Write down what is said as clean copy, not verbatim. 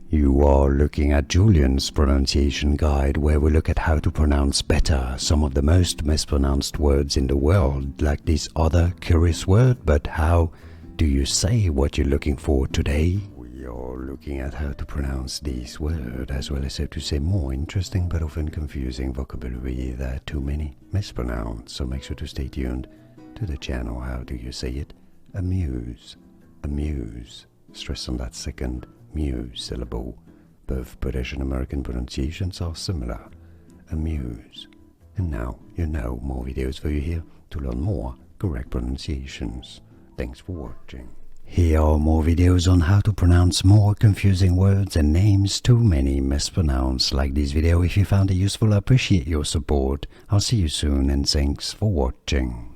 You are looking at Julian's pronunciation guide, where we look at how to pronounce better some of the most mispronounced words in the world, like this other curious word. But how do you say what you're looking for today? We are looking at how to pronounce this word, as well as how to say more interesting but often confusing vocabulary that too many mispronounce. So make sure to stay tuned to the channel. How do you say it? Amuse. Amuse. Stress on that second muse syllable. Both British and American pronunciations are similar. Amuse. And now you know more videos for you here to learn more correct pronunciations. Thanks for watching. Here are more videos on how to pronounce more confusing words and names too many mispronounced. Like this video if you found it useful. I appreciate your support. I'll see you soon and thanks for watching.